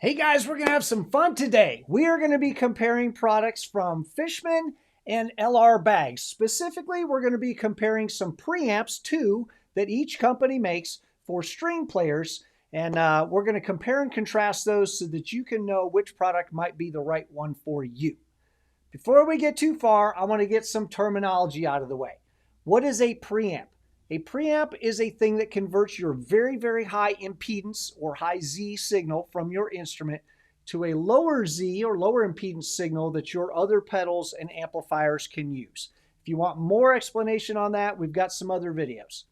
Hey guys, we're going to have some fun today. We are going to be comparing products from Fishman and LR Baggs. Specifically, we're going to be comparing some preamps too that each company makes for string players. And we're going to compare and contrast those so that you can know which product might be the right one for you. Before we get too far, I want to get some terminology out of the way. What is a preamp? A preamp is a thing that converts your very, very high impedance or high Z signal from your instrument to a lower Z or lower impedance signal that your other pedals and amplifiers can use. If you want more explanation on that, we've got some other videos.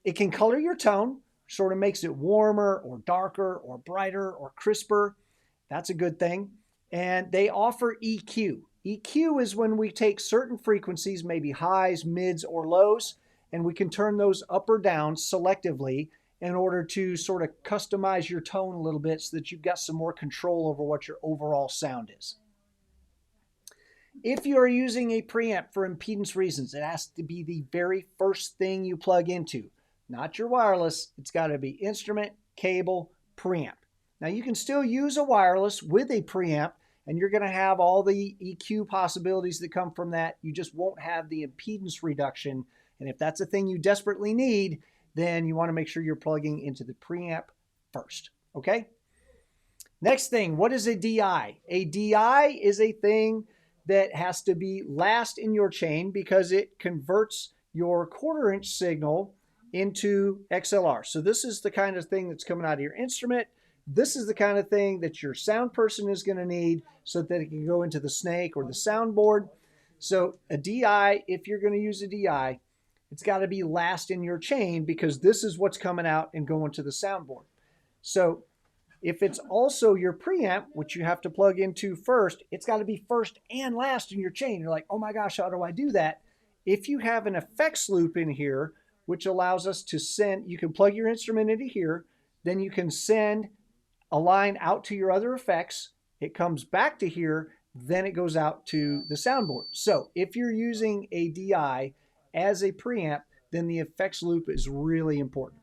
It can color your tone, sort of makes it warmer or darker or brighter or crisper. That's a good thing. And they offer EQ. EQ is when we take certain frequencies, maybe highs, mids, or lows, and we can turn those up or down selectively in order to sort of customize your tone a little bit so that you've got some more control over what your overall sound is. If you are using a preamp for impedance reasons, it has to be the very first thing you plug into, not your wireless. It's got to be instrument, cable, preamp. Now you can still use a wireless with a preamp, and you're going to have all the EQ possibilities that come from that. You just won't have the impedance reduction. And if that's a thing you desperately need, then you want to make sure you're plugging into the preamp first, okay? Next thing, what is a DI? A DI is a thing that has to be last in your chain because it converts your quarter-inch signal into XLR. So this is the kind of thing that's coming out of your instrument. This is the kind of thing that your sound person is going to need so that it can go into the snake or the soundboard. So a DI, if you're going to use a DI, it's got to be last in your chain because this is what's coming out and going to the soundboard. So if it's also your preamp, which you have to plug into first, it's got to be first and last in your chain. You're like, oh my gosh, how do I do that? If you have an effects loop in here, which allows us to send, you can plug your instrument into here, then you can send a line out to your other effects. It comes back to here, then it goes out to the soundboard. So if you're using a DI as a preamp, then the effects loop is really important.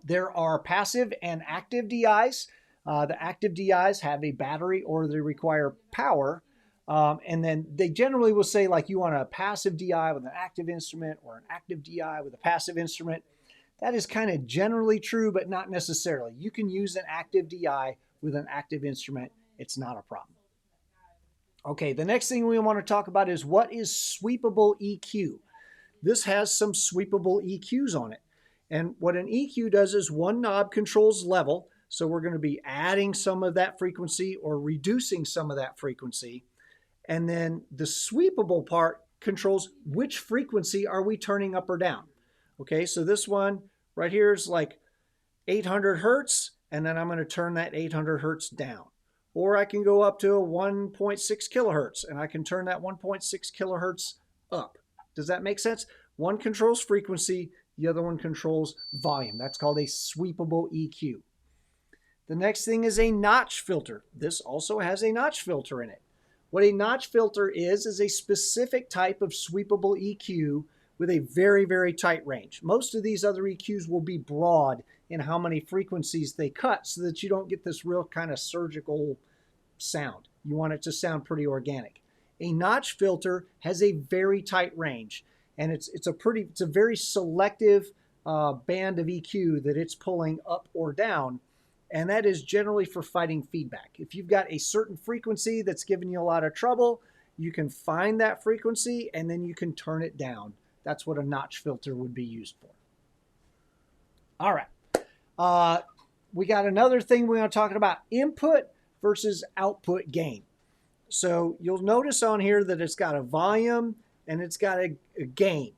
There are passive and active DIs. The active DIs have a battery or they require power. And then they generally will say like you want a passive DI with an active instrument or an active DI with a passive instrument. That is kind of generally true, but not necessarily. You can use an active DI with an active instrument. It's not a problem. Okay, the next thing we want to talk about is what is sweepable EQ. This has some sweepable EQs on it. And what an EQ does is one knob controls level. So we're going to be adding some of that frequency or reducing some of that frequency. And then the sweepable part controls which frequency are we turning up or down. Okay, so this one right here is like 800 hertz, and then I'm going to turn that 800 hertz down. Or I can go up to a 1.6 kilohertz, and I can turn that 1.6 kilohertz up. Does that make sense? One controls frequency, the other one controls volume. That's called a sweepable EQ. The next thing is a notch filter. This also has a notch filter in it. What a notch filter is a specific type of sweepable EQ with a very, very tight range. Most of these other EQs will be broad in how many frequencies they cut so that you don't get this real kind of surgical sound. You want it to sound pretty organic. A notch filter has a very tight range, and it's a very selective band of EQ that it's pulling up or down, and that is generally for fighting feedback. If you've got a certain frequency that's giving you a lot of trouble, you can find that frequency and then you can turn it down. That's what a notch filter would be used for. All right. We got another thing we're going to talk about, input versus output gain. So you'll notice on here that it's got a volume and it's got a gain.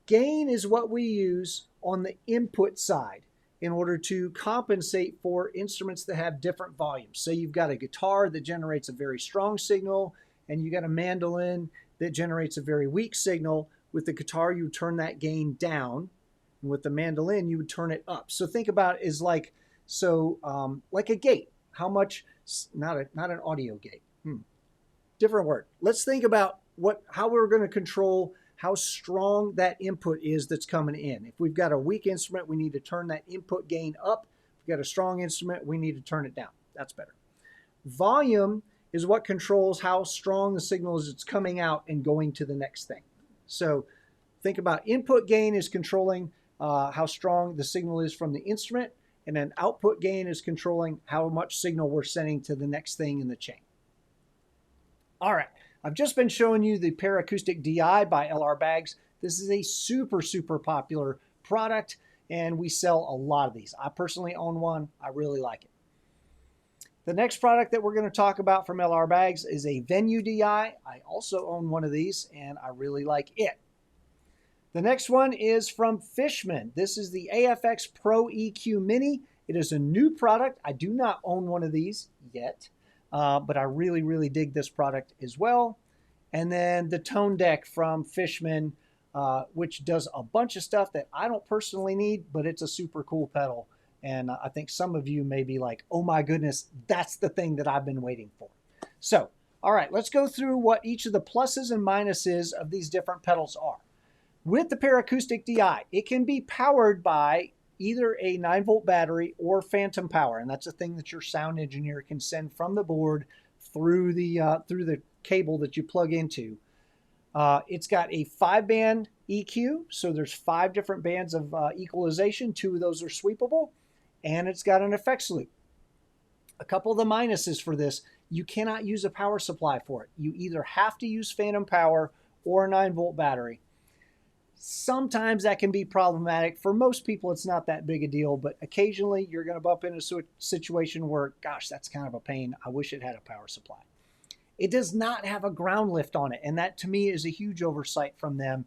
Gain is what we use on the input side in order to compensate for instruments that have different volumes. Say you've got a guitar that generates a very strong signal and you got a mandolin that generates a very weak signal. With the guitar, you would turn that gain down, and with the mandolin, you would turn it up. So think about it as like a gate. How much? Not an audio gate. Different word. Let's think about how we're going to control how strong that input is that's coming in. If we've got a weak instrument, we need to turn that input gain up. If you've got a strong instrument, we need to turn it down. That's better. Volume is what controls how strong the signal is that's coming out and going to the next thing. So think about input gain is controlling how strong the signal is from the instrument, and then output gain is controlling how much signal we're sending to the next thing in the chain. All right, I've just been showing you the Acoustic DI by LR Baggs. This is a super, super popular product, and we sell a lot of these. I personally own one. I really like it. The next product that we're going to talk about from LR Baggs is a Venue DI. I also own one of these, and I really like it. The next one is from Fishman. This is the AFX Pro EQ Mini. It is a new product. I do not own one of these yet, but I really, really dig this product as well. And then the ToneDEQ from Fishman, which does a bunch of stuff that I don't personally need, but it's a super cool pedal. And I think some of you may be like, oh my goodness, that's the thing that I've been waiting for. So, all right, let's go through what each of the pluses and minuses of these different pedals are. With the Acoustic DI, it can be powered by either a 9-volt battery or phantom power. And that's a thing that your sound engineer can send from the board through the cable that you plug into. It's got a 5-band EQ, so there's 5 different bands of equalization. 2 of those are sweepable. And it's got an effects loop. A couple of the minuses for this, you cannot use a power supply for it. You either have to use phantom power or a 9-volt battery. Sometimes that can be problematic. For most people, it's not that big a deal, but occasionally you're going to bump into a situation where, gosh, that's kind of a pain. I wish it had a power supply. It does not have a ground lift on it, and that to me is a huge oversight from them.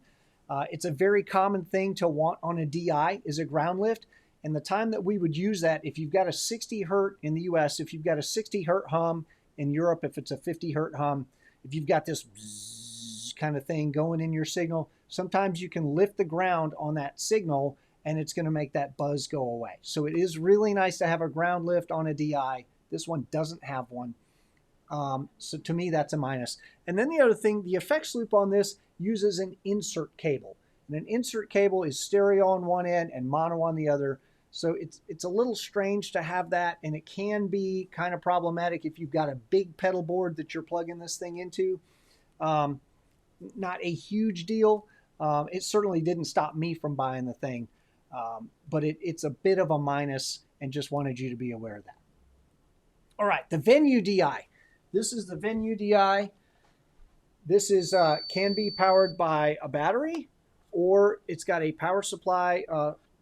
It's a very common thing to want on a DI is a ground lift. And the time that we would use that, if you've got a 60 hertz in the US, if you've got a 60 hertz hum in Europe, if it's a 50 hertz hum, if you've got this bzzz kind of thing going in your signal, sometimes you can lift the ground on that signal and it's going to make that buzz go away. So it is really nice to have a ground lift on a DI. This one doesn't have one. So to me, that's a minus. And then the other thing, the effects loop on this uses an insert cable. And an insert cable is stereo on one end and mono on the other. So it's a little strange to have that, and it can be kind of problematic if you've got a big pedal board that you're plugging this thing into. Not a huge deal. It certainly didn't stop me from buying the thing, but it's a bit of a minus, and just wanted you to be aware of that. All right, the Venue DI. This is the Venue DI. This is can be powered by a battery, or it's got a power supply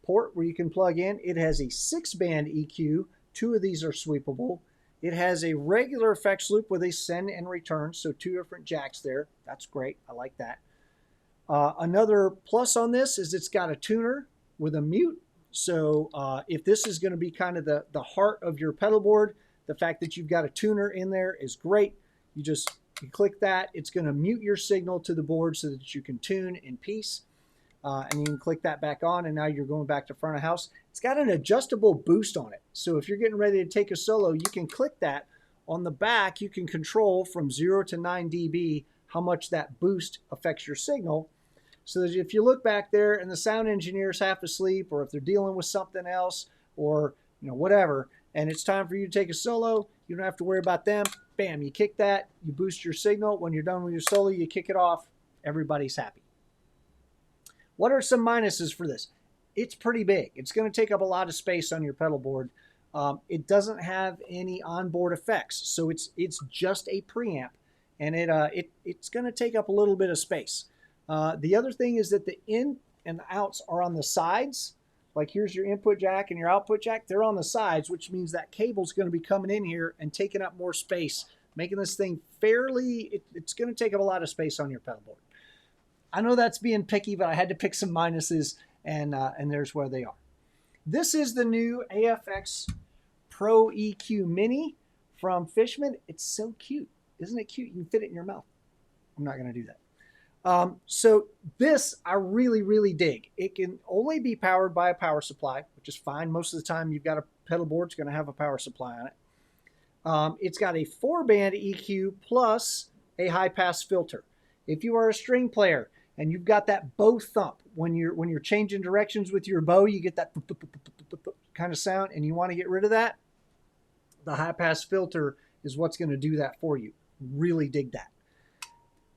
port where you can plug in. It has a 6-band EQ. 2 of these are sweepable. It has a regular effects loop with a send and return, so 2 different jacks there. That's great. I like that. Another plus on this is it's got a tuner with a mute. So if this is going to be kind of the heart of your pedal board, the fact that you've got a tuner in there is great. You click that. It's going to mute your signal to the board so that you can tune in peace. And you can click that back on, and now you're going back to front of house. It's got an adjustable boost on it. So if you're getting ready to take a solo, you can click that. On the back, you can control from 0 to 9 dB how much that boost affects your signal. So that if you look back there and the sound engineer's half asleep, or if they're dealing with something else, or whatever, and it's time for you to take a solo, you don't have to worry about them. Bam, you kick that, you boost your signal. When you're done with your solo, you kick it off. Everybody's happy. What are some minuses for this? It's pretty big. It's going to take up a lot of space on your pedal board. It doesn't have any onboard effects, so it's just a preamp, and it's going to take up a little bit of space. The other thing is that the in and the outs are on the sides. Like here's your input jack and your output jack. They're on the sides, which means that cable's going to be coming in here and taking up more space, making this thing it's going to take up a lot of space on your pedal board. I know that's being picky, but I had to pick some minuses, and there's where they are. This is the new AFX Pro EQ Mini from Fishman. It's so cute. Isn't it cute? You can fit it in your mouth. I'm not going to do that. So this I really, really dig. It can only be powered by a power supply, which is fine. Most of the time you've got a pedal board, it's going to have a power supply on it. It's got a 4-band EQ plus a high-pass filter. If you are a string player and you've got that bow thump, when you're changing directions with your bow, you get that kind of sound and you want to get rid of that, the high pass filter is what's going to do that for you. Really dig that.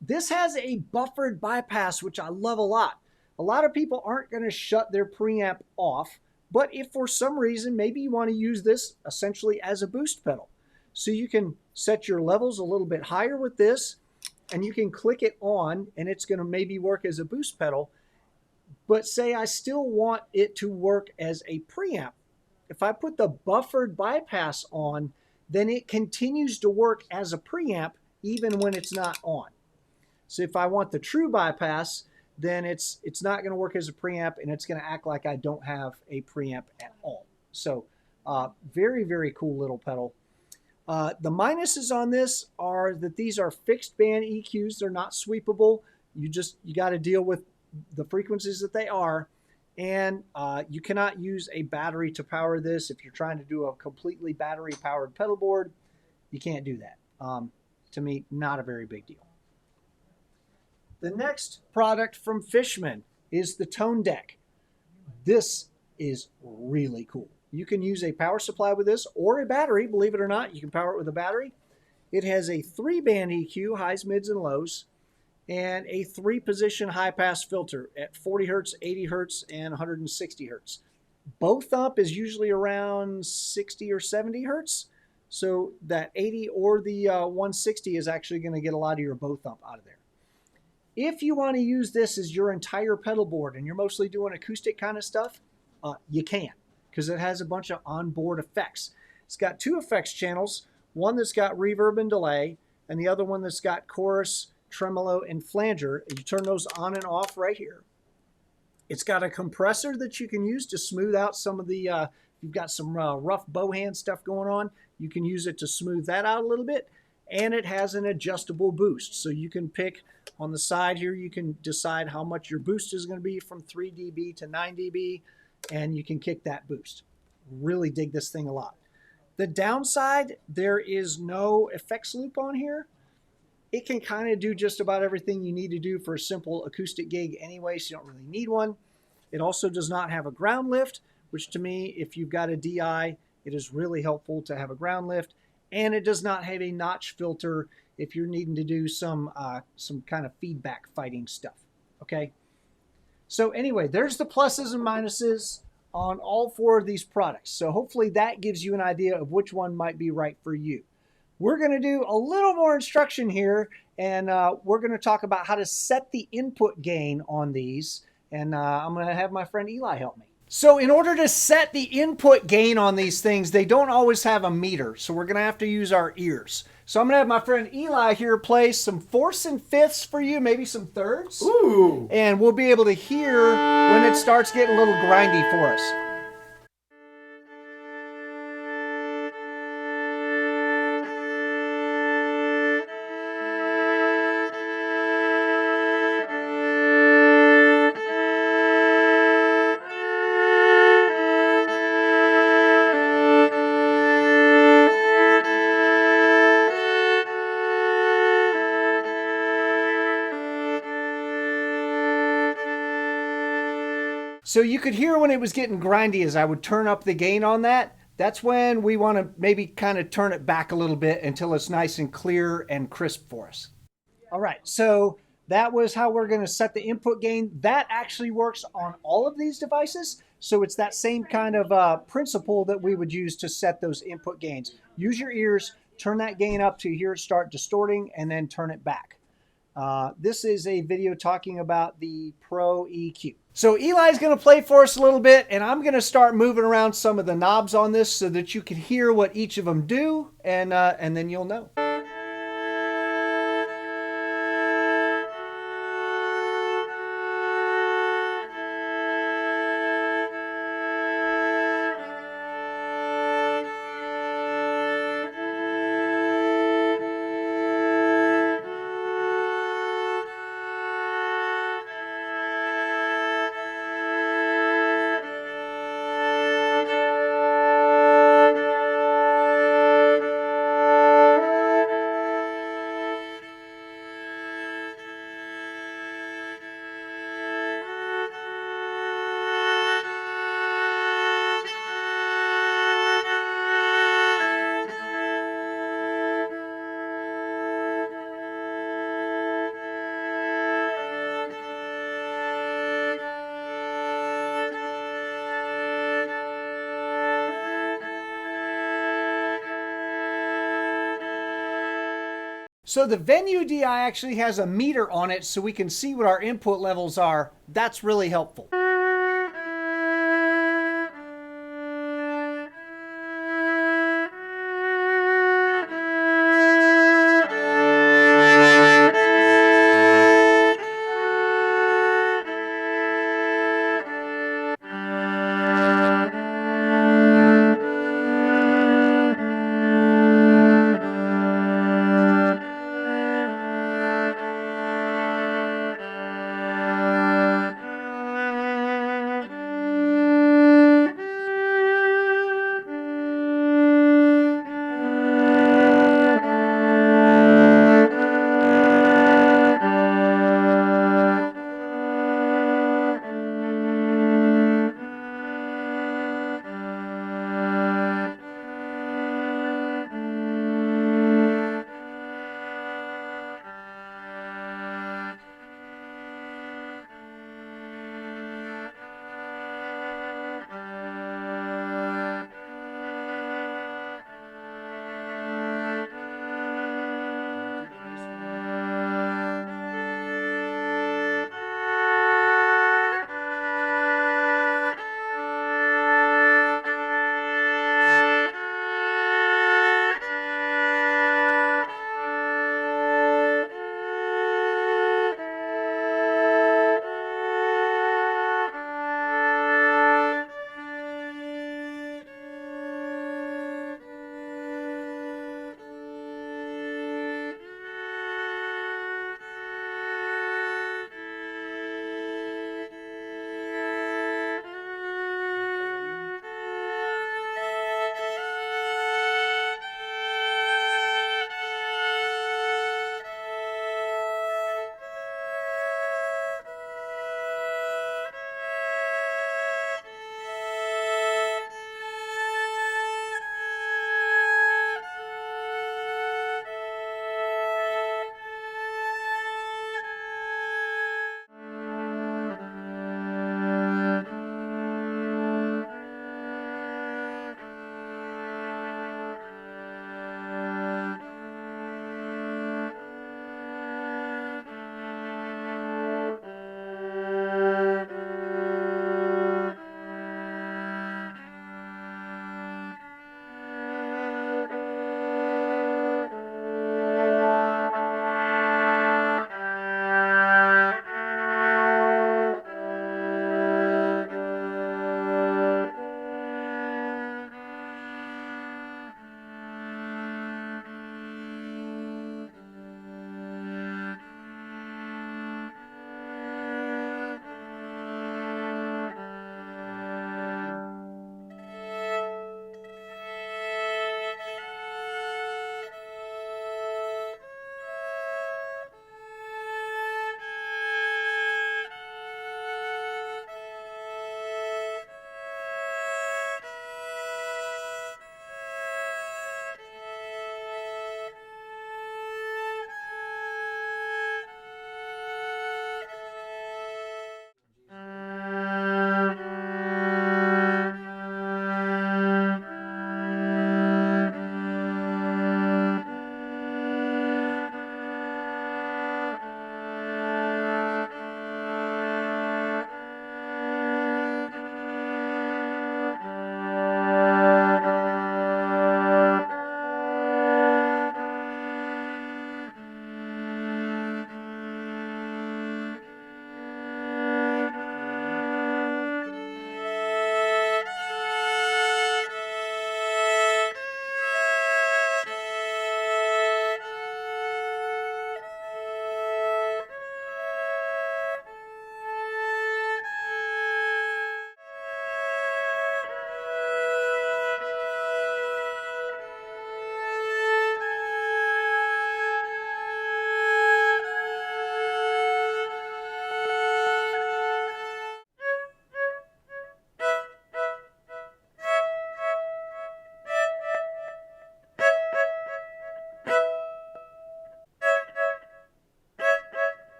This has a buffered bypass, which I love a lot. A lot of people aren't going to shut their preamp off, but if for some reason, maybe you want to use this essentially as a boost pedal. So you can set your levels a little bit higher with this, and you can click it on, and it's going to maybe work as a boost pedal. But say I still want it to work as a preamp. If I put the buffered bypass on, then it continues to work as a preamp even when it's not on. So if I want the true bypass, then it's not going to work as a preamp, and it's going to act like I don't have a preamp at all. So very, very cool little pedal. The minuses on this are that these are fixed band EQs. They're not sweepable. You got to deal with the frequencies that they are. And you cannot use a battery to power this. If you're trying to do a completely battery powered pedal board, you can't do that. To me, not a very big deal. The next product from Fishman is the ToneDEQ. This is really cool. You can use a power supply with this or a battery. Believe it or not, you can power it with a battery. It has a 3-band EQ, highs, mids, and lows, and a 3-position high-pass filter at 40 hertz, 80 hertz, and 160 hertz. Both up is usually around 60 or 70 hertz, so that 80 or the 160 is actually going to get a lot of your both up out of there. If you want to use this as your entire pedal board and you're mostly doing acoustic kind of stuff, you can, because it has a bunch of onboard effects. It's got 2 effects channels, one that's got reverb and delay, and the other one that's got chorus, tremolo, and flanger. You turn those on and off right here. It's got a compressor that you can use to smooth out some of the, if you've got some rough bow hand stuff going on, you can use it to smooth that out a little bit. And it has an adjustable boost. So you can pick on the side here, you can decide how much your boost is going to be from 3 dB to 9 dB, and you can kick that boost. Really dig this thing a lot. The downside, there is no effects loop on here. It can kind of do just about everything you need to do for a simple acoustic gig anyway, so you don't really need one. It also does not have a ground lift, which to me, if you've got a DI, it is really helpful to have a ground lift. And it does not have a notch filter if you're needing to do some kind of feedback fighting stuff, okay? So anyway, there's the pluses and minuses on all 4 of these products. So hopefully that gives you an idea of which one might be right for you. We're going to do a little more instruction here, and we're going to talk about how to set the input gain on these, and I'm going to have my friend Eli help me. So in order to set the input gain on these things, they don't always have a meter, so we're going to have to use our ears. So I'm going to have my friend Eli here play some 4ths and 5ths for you, maybe some 3rds. Ooh! And we'll be able to hear when it starts getting a little grindy for us. So you could hear when it was getting grindy as I would turn up the gain on that. That's when we want to maybe kind of turn it back a little bit until it's nice and clear and crisp for us. All right, so that was how we're going to set the input gain. That actually works on all of these devices. So it's that same kind of principle that we would use to set those input gains. Use your ears, turn that gain up to hear it start distorting, and then turn it back. This is a video talking about the Pro EQ. So Eli's going to play for us a little bit, and I'm going to start moving around some of the knobs on this so that you can hear what each of them do, and then you'll know. So the Venue DI actually has a meter on it so we can see what our input levels are. That's really helpful.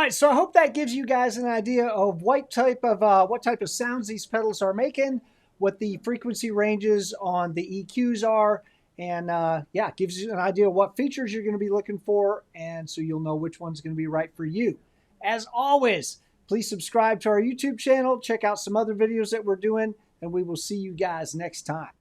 right, so I hope that gives you guys an idea of what type of sounds these pedals are making, what the frequency ranges on the EQs are, and yeah, gives you an idea of what features you're going to be looking for, and so you'll know which one's going to be right for you. As always, please subscribe to our YouTube channel, check out some other videos that we're doing, and we will see you guys next time.